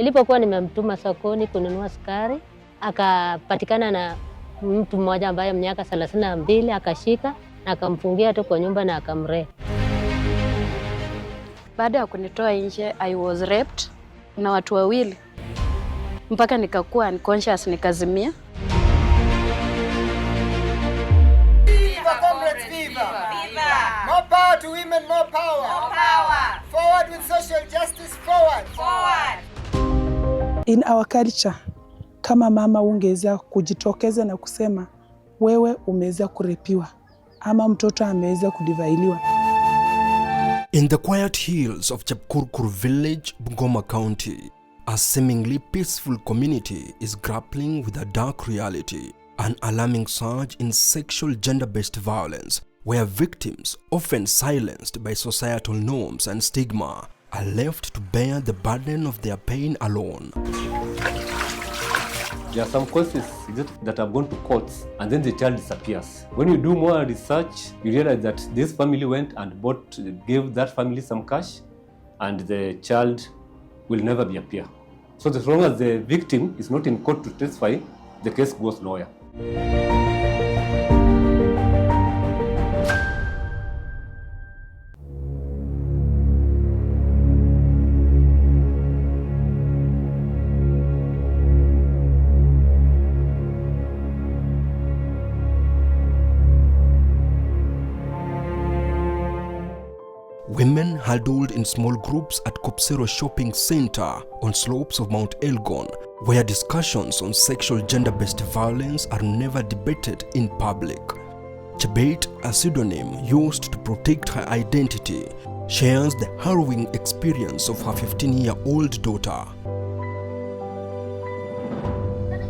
Ilipokuwa nimemtuma sokoni kununua sukari, akapatikana na mtu mmoja ambaye miaka 32 akashika na akamfungia tu kwa nyumba na akamrape. Baada ya kunitoa nje, I was raped na watu wawili mpaka nikakuwa unconscious, nikazimia. Viva comrades, viva! Viva! More power to women, more power! More power! Forward with social justice, forward! Forward! In our culture, kama mama ungeweza kujitokeza na kusema wewe umeweza kurepiwa ama mtoto ameweza kudivailiwa. In the quiet hills of Chepkurkur village, Bungoma County, a seemingly peaceful community is grappling with a dark reality, an alarming surge in sexual gender-based violence, where victims, often silenced by societal norms and stigma, are left to bear the burden of their pain alone. There are some cases that have gone to courts and then the child disappears. When you do more research, you realize that this family went and gave that family some cash, and the child will never be appear. So as long as the victim is not in court to testify, the case goes nowhere. Women huddled in small groups at Kopsero Shopping Center on slopes of Mount Elgon, where discussions on sexual gender-based violence are never debated in public. Chebet, a pseudonym used to protect her identity, shares the harrowing experience of her 15-year-old daughter.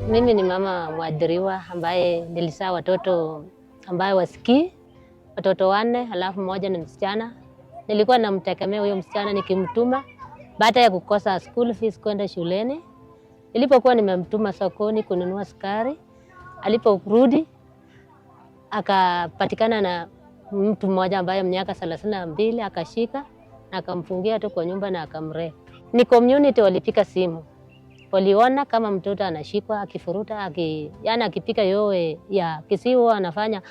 Mimi ni mama mwadhiriwa ambaye nilizaa watoto ambaye wasikii, watoto 4, alafu mmoja ni msichana. Nilikuwa namtegemea huyo msichana nikimtuma baada ya kukosa school fees kwenda shuleni. Ilipokuwa nimemtuma sokoni kununua sukari, aliporudi akapatikana na mtu mmoja ambaye miaka 32 akashika na akamfungia tu kwa nyumba na akamrape. Ni community walipika simu. Waliona kama mtoto anashikwa akifuruta yani akipika yowe ya kisiwa anafanya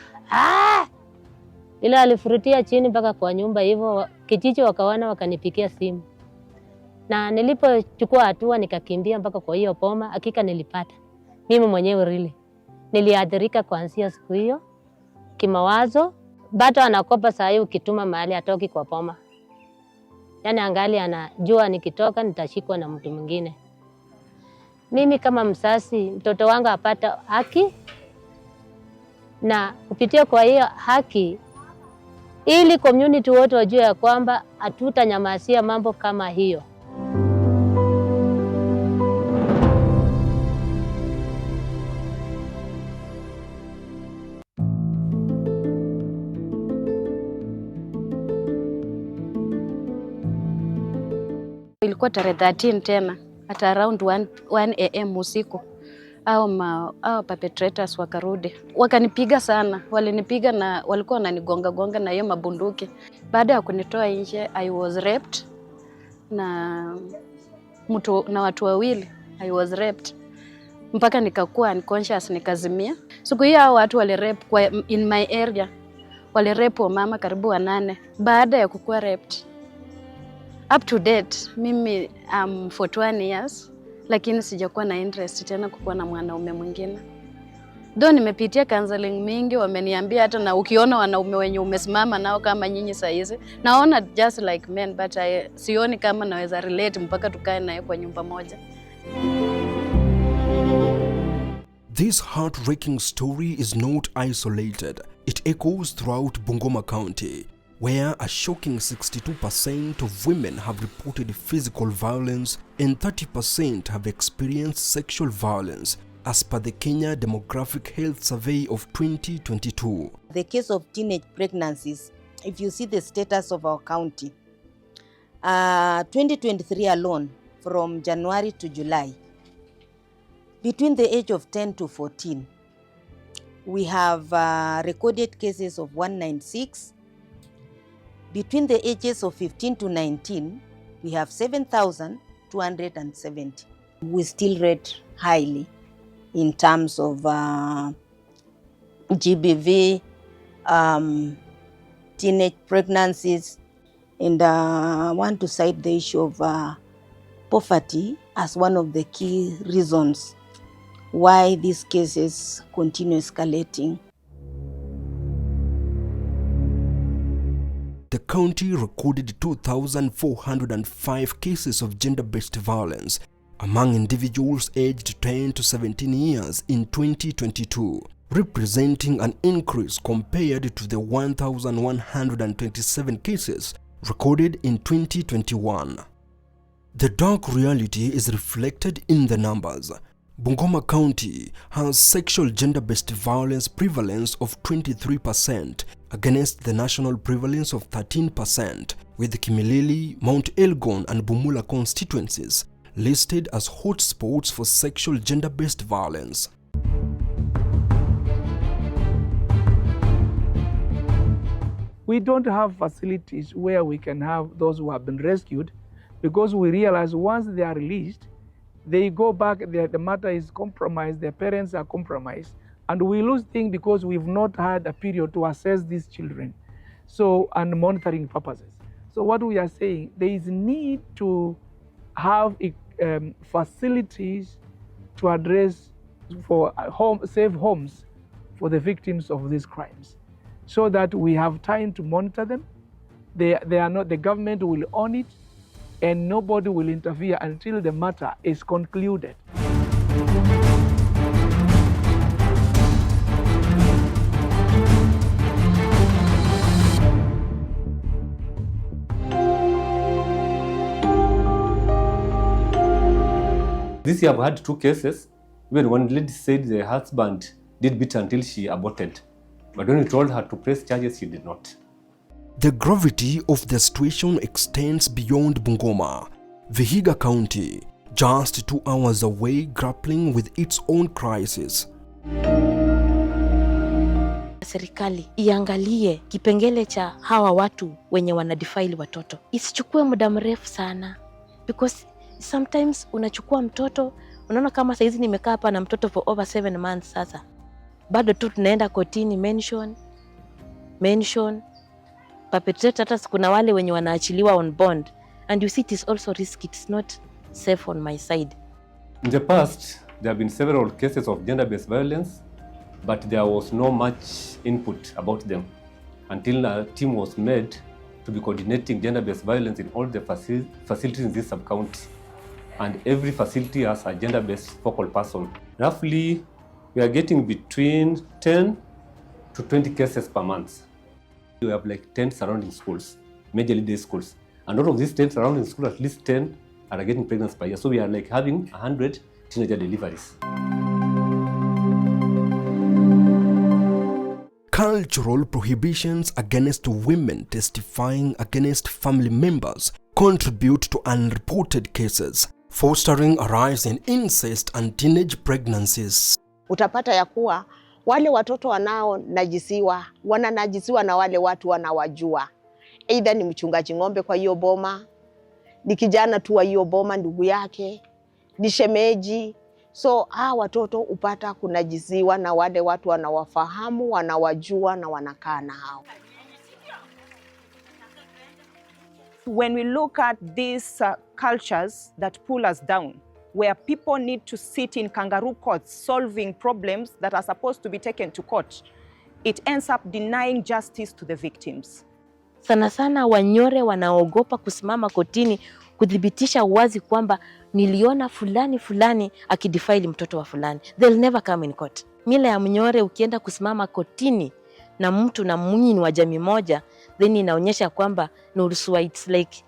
ila alifurutia chini mpaka kwa nyumba hivyo, kijiji wakawana wakanipikia simu. Na nilipochukua hatua nikakimbia mpaka kwa hiyo poma, hakika nilipata. Mimi mwenyewe really niliathirika kuanzia siku hiyo kimawazo. Bado anakopa saa hii ukituma mahali atoki kwa poma. Yani angali anajua nikitoka nitashikwa na mtu mwingine. Mimi kama msasi, mtoto wangu apata haki, na kupitia kwa hiyo haki ili community wote wajue ya kwamba hatutanyamasia mambo kama hiyo. Ilikuwa tarehe 13 tena at around 1 am usiku. Hao perpetrators wakarudi. Wakanipiga sana. Walinipiga na walikuwa wananigonga na hiyo mabunduki. Baada ya kunitoa nje, I was raped na watu wawili. I was raped mpaka nikakuwa unconscious, nikazimia. Siku hiyo hao watu walirape in my area. Walirape mama karibu 8 baada ya kukuwa raped. Up to date, mimi I'm 41 years. Lakini sijakuwa na interest tena kukuwa na mwanaume mwingine. Though nimepitia counseling mingi, wameniambia hata na ukiona wanaume wenye umesimama nao kama nyinyi saizi, naona just like men, but sioni kama naweza relate mpaka tukae naye kwa nyumba moja. This heart-wrenching story is not isolated. It echoes throughout Bungoma County, where a shocking 62% of women have reported physical violence and 30% have experienced sexual violence, as per the Kenya Demographic Health Survey of 2022. The case of teenage pregnancies, if you see the status of our county, 2023 alone, from January to July, between the age of 10 to 14, we have recorded cases of 196. Between the ages of 15 to 19, we have 7,270. We still rate highly in terms of GBV, teenage pregnancies, and I want to cite the issue of poverty as one of the key reasons why these cases continue escalating. The county recorded 2,405 cases of gender-based violence among individuals aged 10 to 17 years in 2022, representing an increase compared to the 1,127 cases recorded in 2021. The dark reality is reflected in the numbers. Bungoma County has sexual gender-based violence prevalence of 23% against the national prevalence of 13%, with Kimilili, Mount Elgon and Bumula constituencies listed as hotspots for sexual gender-based violence. We don't have facilities where we can have those who have been rescued, because we realize once they are released, they go back, the matter is compromised, their parents are compromised, and we lose things because we've not had a period to assess these children, so, and monitoring purposes. So what we are saying, there is need to have facilities to address for safe homes for the victims of these crimes, so that we have time to monitor them. They are not, the government will own it, and nobody will interfere until the matter is concluded. This year I've had 2 cases. Even one lady said the husband did beat her until she aborted. But when we told her to press charges, she did not. The gravity of the situation extends beyond Bungoma. Vihiga County, just 2 hours away, grappling with its own crisis. Serikali iangalie kipengele cha hawa watu wenye wanadefile watoto. Isichukue muda mrefu sana, because sometimes unachukua mtoto, unaona kama saizi nimekaa hapa na mtoto for over 7 months sasa. Bado tu tunaenda kotini, mention perpetrator. Hata kuna wale wenye wanaachiliwa on bond, and you see it is also risky. It's not safe on my side. In the past, there have been several cases of gender-based violence, but there was no much input about them until a team was made to be coordinating gender-based violence in all the facilities in this sub-county. And every facility has a gender-based focal person. Roughly, we are getting between 10 to 20 cases per month. We have like 10 surrounding schools, majorly day schools. And out of these 10 surrounding schools, at least 10 are getting pregnant per year. So we are like having 100 teenager deliveries. Cultural prohibitions against women testifying against family members contribute to unreported cases, fostering a rise in incest and teenage pregnancies. Utapata ya kuwa wale watoto wananajisiwa na wale watu wanawajua. Either ni mchungaji ng'ombe kwa hiyo boma, ni kijana tu wa hiyo boma, ndugu yake, ni shemeji. So watoto upata kunajisiwa na wale watu wanawafahamu, wanawajua na wanakaa na hao. When we look at these cultures that pull us down, where people need to sit in kangaroo courts solving problems that are supposed to be taken to court, it ends up denying justice to the victims. Sana sana wanyore wanaogopa kusimama kotini kudhibitisha wazi kwamba niliona fulani akidefile mtoto wa fulani. They'll never come in court. Mila ya mnyore, ukienda kusimama kotini na mtu na munyi ni wa jamii moja, then inaonyesha kwamba nursua, it's like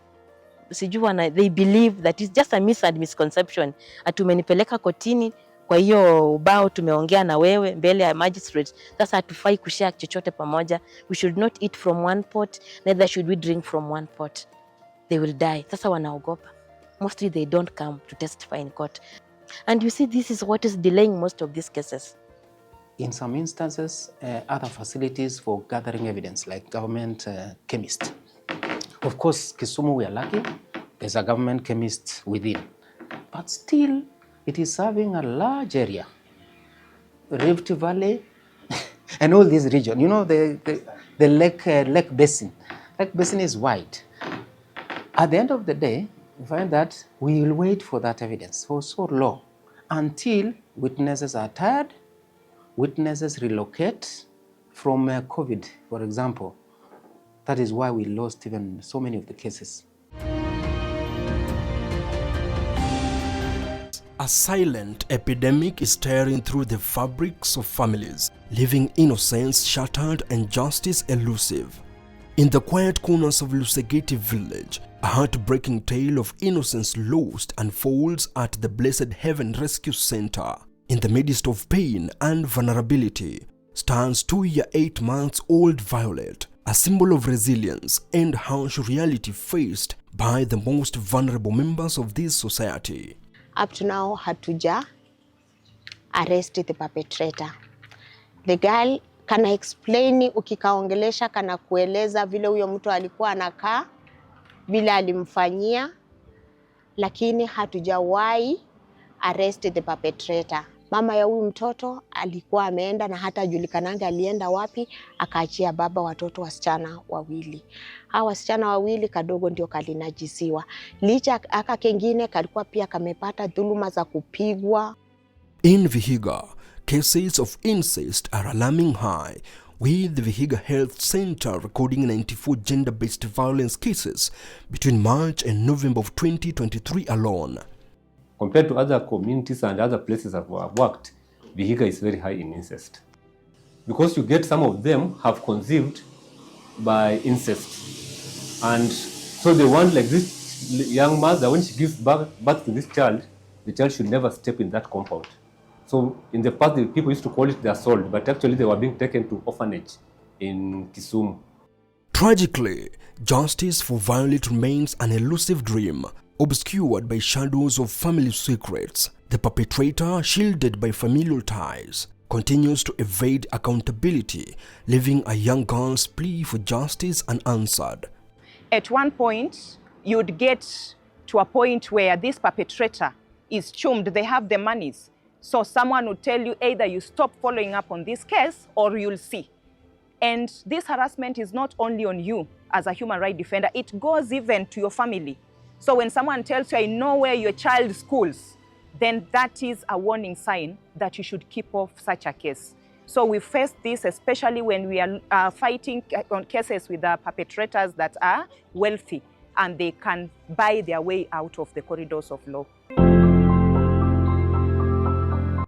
they believe that it's just a misconception. Atumenipeleka kotini, kwa hiyo ubao tumeongea na wewe mbele ya magistrate. Sasa hatufai kushare chochote pamoja. We should not eat from one pot, neither should we drink from one pot. They will die. Sasa wanaogopa. Mostly they don't come to testify in court. And you see, this is what is delaying most of these cases. In some instances, other facilities for gathering evidence, like government chemist. Of course, Kisumu, we are lucky. There's a government chemist within. But still, it is serving a large area, Rift Valley, and all this region. You know, the Lake Basin. Lake Basin is wide. At the end of the day, we find that we will wait for that evidence for so long until witnesses are tired, witnesses relocate from COVID, for example. That is why we lost even so many of the cases. A silent epidemic is tearing through the fabrics of families, leaving innocence shattered and justice elusive. In the quiet corners of Lusegeti village, a heartbreaking tale of innocence lost unfolds at the Blessed Heaven Rescue Center. In the midst of pain and vulnerability stands 2-year, 8-month-old Violet, a symbol of resilience and harsh reality faced by the most vulnerable members of this society. Up to now, hatuja arrested the perpetrator. The girl kana explain, ukikaongelesha kana kueleza vile huyo mtu alikuwa anakaa, vile alimfanyia, lakini hatujawahi arrested the perpetrator. Mama ya huyu mtoto alikuwa ameenda na hata julikananga alienda wapi, akaachia baba watoto wasichana wawili. Hawa wasichana wawili kadogo ndio kalinajisiwa. Licha aka kengine kalikuwa pia kamepata dhuluma za kupigwa. In Vihiga, cases of incest are alarming high, with the Vihiga Health Center recording 94 gender-based violence cases between March and November of 2023 alone. Compared to other communities and other places I've worked, Vihiga is very high in incest. Because you get some of them have conceived by incest. And so they want, like this young mother, when she gives birth to this child, the child should never step in that compound. So in the past, the people used to call it the assault, but actually they were being taken to orphanage in Kisumu. Tragically, justice for Violet remains an elusive dream, obscured by shadows of family secrets. The perpetrator, shielded by familial ties, continues to evade accountability, leaving a young girl's plea for justice unanswered. At one point, you'd get to a point where this perpetrator is chummed, they have the monies. So someone would tell you either you stop following up on this case or you'll see. And this harassment is not only on you as a human rights defender, it goes even to your family. So when someone tells you, I know where your child schools, then that is a warning sign that you should keep off such a case. So we face this, especially when we are fighting on cases with the perpetrators that are wealthy and they can buy their way out of the corridors of law.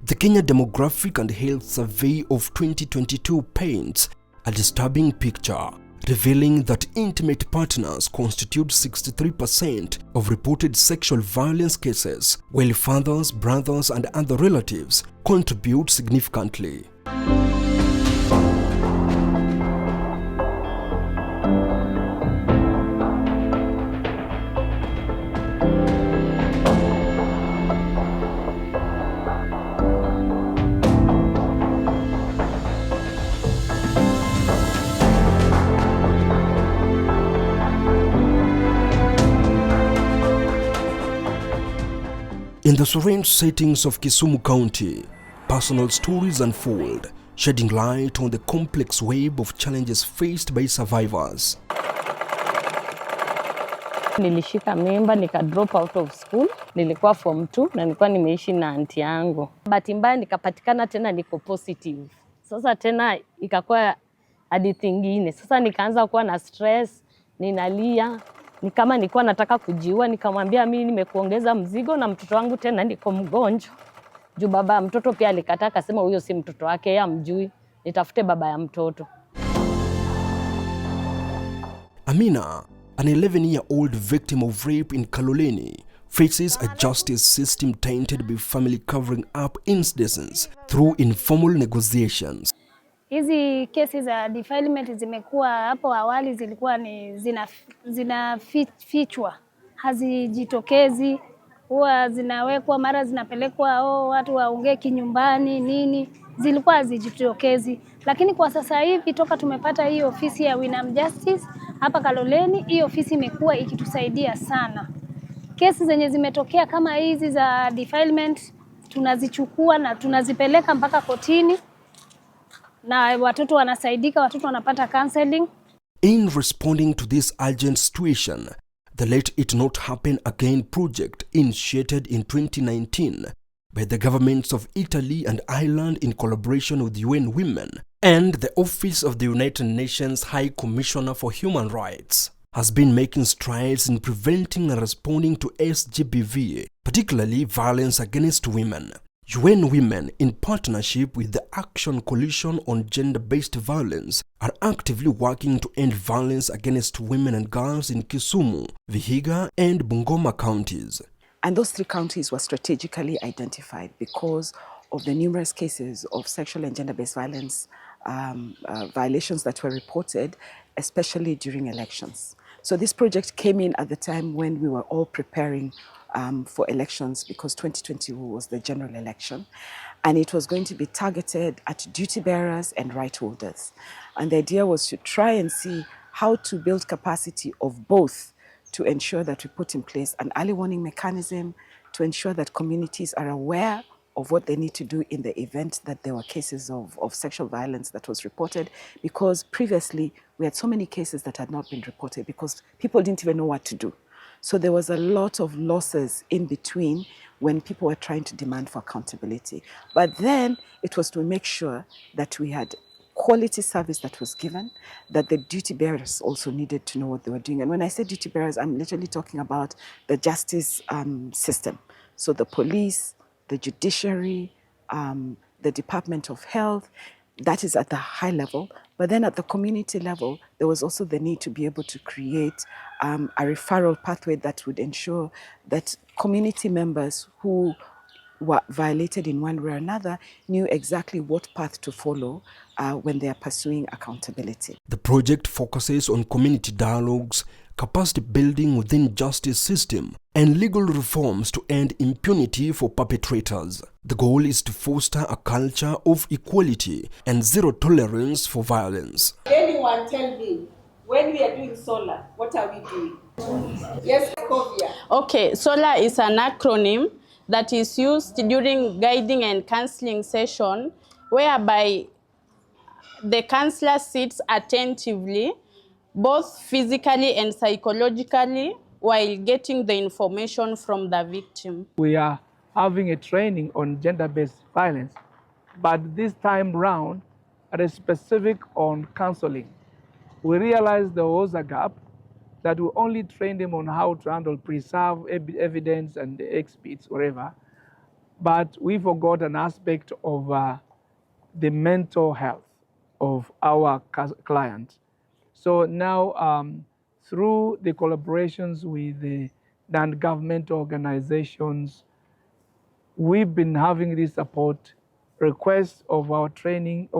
The Kenya Demographic and Health Survey of 2022 paints a disturbing picture, revealing that intimate partners constitute 63% of reported sexual violence cases, while fathers, brothers, and other relatives contribute significantly. In the serene settings of Kisumu County, personal stories unfold, shedding light on the complex web of challenges faced by survivors. Nilishika mimba, nika drop out of school, nilikuwa form 2 na nilikuwa nimeishi na aunti yangu. Bahati mbaya nikapatikana tena niko positive. Sasa tena ikakuwa hadithi nyingine. Sasa nikaanza kuwa na stress, ninalia. Ni kama nilikuwa nataka kujiua, nikamwambia mimi nimekuongeza mzigo na mtoto wangu tena niko mgonjwa. Juu baba mtoto pia alikataa, akasema huyo si mtoto wake, yeye amjui, nitafute baba ya mtoto. Amina, an 11-year-old victim of rape in Kaloleni, faces a justice system tainted by family covering up incidents through informal negotiations. Hizi kesi za defilement zimekuwa hapo awali zilikuwa ni zinafichwa, hazijitokezi, huwa zinawekwa mara zinapelekwa watu waongee kinyumbani nini, zilikuwa hazijitokezi. Lakini kwa sasa hivi toka tumepata hii ofisi ya Winam Justice hapa Kaloleni, hii ofisi imekuwa ikitusaidia sana. Kesi zenye zimetokea kama hizi za defilement tunazichukua na tunazipeleka mpaka kotini na watoto wanasaidika, watoto wanapata counseling. In responding to this urgent situation, the Let It Not Happen Again project, initiated in 2019 by the governments of Italy and Ireland in collaboration with UN Women and the Office of the United Nations High Commissioner for Human Rights, has been making strides in preventing and responding to SGBV, particularly violence against women. UN Women, in partnership with the Action Coalition on Gender-Based Violence, are actively working to end violence against women and girls in Kisumu, Vihiga, and Bungoma counties. And those 3 counties were strategically identified because of the numerous cases of sexual and gender-based violence violations that were reported, especially during elections. So this project came in at the time when we were all preparing for elections, because 2020 was the general election, and it was going to be targeted at duty bearers and right holders. And the idea was to try and see how to build capacity of both, to ensure that we put in place an early warning mechanism, to ensure that communities are aware of what they need to do in the event that there were cases of sexual violence that was reported, because previously we had so many cases that had not been reported because people didn't even know what to do. So there was a lot of losses in between when people were trying to demand for accountability. But then it was to make sure that we had quality service that was given, that the duty bearers also needed to know what they were doing. And when I say duty bearers, I'm literally talking about the justice system. So the police, the judiciary, the Department of Health, that is at the high level. But then at the community level, there was also the need to be able to create a referral pathway that would ensure that community members who were violated in one way or another knew exactly what path to follow when they are pursuing accountability. The project focuses on community dialogues, capacity building within justice system, and legal reforms to end impunity for perpetrators. The goal is to foster a culture of equality and zero tolerance for violence. Anyone tell me, when we are doing SOLAR, what are we doing? Yes, Kovia. Okay, SOLAR is an acronym that is used during guiding and counseling session, whereby the counselor sits attentively, both physically and psychologically, while getting the information from the victim. We are having a training on gender-based violence, but this time round, it is specific on counseling. We realized there was a gap, that we only trained them on how to handle preserve evidence and exhibits, whatever, but we forgot an aspect of the mental health of our clients. So now, through the collaborations with the non-governmental organizations, we've been having this support requests of our trainings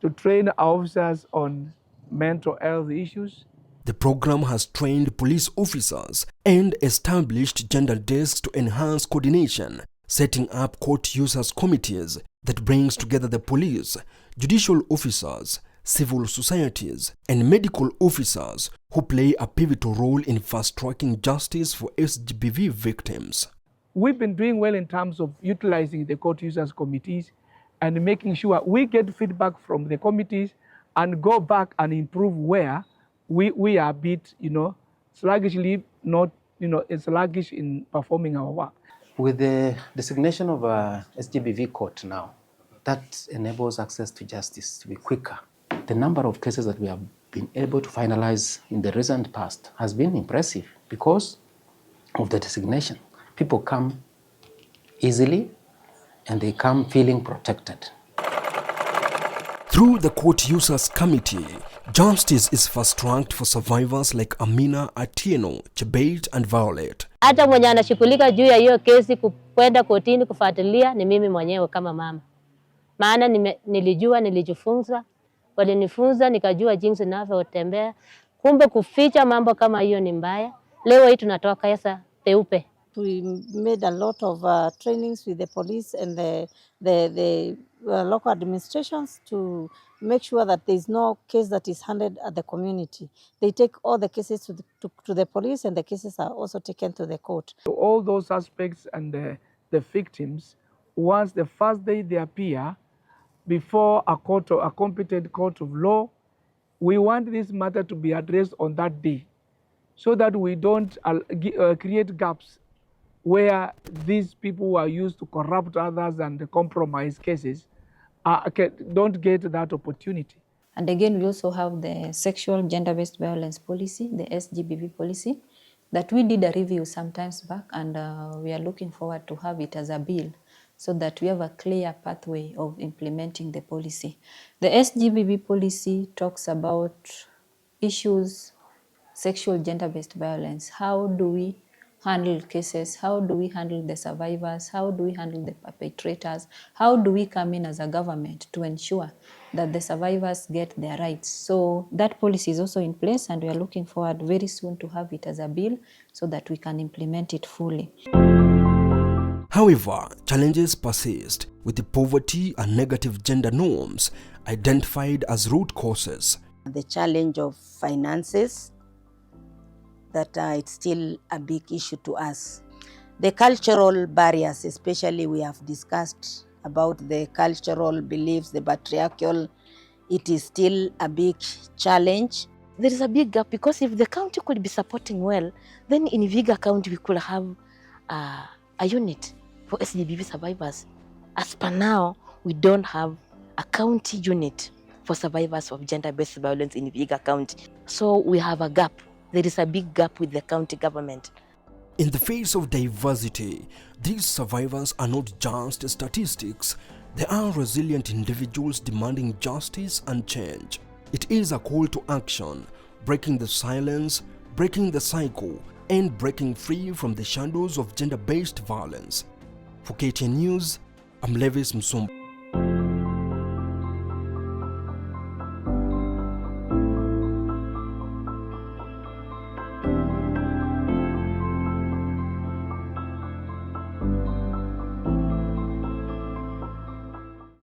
to train our officers on mental health issues. The program has trained police officers and established gender desks to enhance coordination, setting up court users committees that brings together the police, judicial officers, civil societies, and medical officers who play a pivotal role in fast-tracking justice for SGBV victims. We've been doing well in terms of utilizing the court users committees and making sure we get feedback from the committees and go back and improve where we are a bit, sluggishly not, sluggish in performing our work. With the designation of a SGBV court now, that enables access to justice to be quicker. The number of cases that we have been able to finalize in the recent past has been impressive because of the designation. People come easily and they come feeling protected. Through the Court Users Committee, justice is fast-tracked for survivors like Amina, Atieno, Chebet and Violet. Hata mwenye anashughulika juu ya hiyo kesi kwenda kotini kufuatilia ni mimi mwenyewe kama mama. Maana nilijifunza, walinifunza nikajua jinsi ninavyotembea. Kumbe kuficha mambo kama hiyo ni mbaya. Leo hii tunatoa kesa peupe. We made a lot of trainings with the police and the local administrations to make sure that there is no case that is handed at the community. They take all the cases to the police, and the cases are also taken to the court. So all those aspects and the the victims once the first day they appear before a competent court of law. We want this matter to be addressed on that day so that we don't create gaps where these people who are used to corrupt others and compromise cases don't get that opportunity. And again, we also have the sexual gender-based violence policy, the SGBV policy, that we did a review some times back, and we are looking forward to have it as a bill so that we have a clear pathway of implementing the policy. The SGBV policy talks about issues, sexual gender-based violence. How do we handle cases? How do we handle the survivors? How do we handle the perpetrators? How do we come in as a government to ensure that the survivors get their rights? So that policy is also in place, and we are looking forward very soon to have it as a bill so that we can implement it fully. However, challenges persist with the poverty and negative gender norms identified as root causes. The challenge of finances, that it's still a big issue to us. The cultural barriers, especially, we have discussed about the cultural beliefs, the patriarchal, it is still a big challenge. There is a big gap, because if the county could be supporting well, then in Vihiga County we could have a unit for SGBV survivors. As per now, we don't have a county unit for survivors of gender-based violence in Vihiga County. So we have a gap. There is a big gap with the county government. In the face of diversity, these survivors are not just statistics. They are resilient individuals demanding justice and change. It is a call to action, breaking the silence, breaking the cycle, and breaking free from the shadows of gender-based violence. For KTN News, I'm Levis Msumba.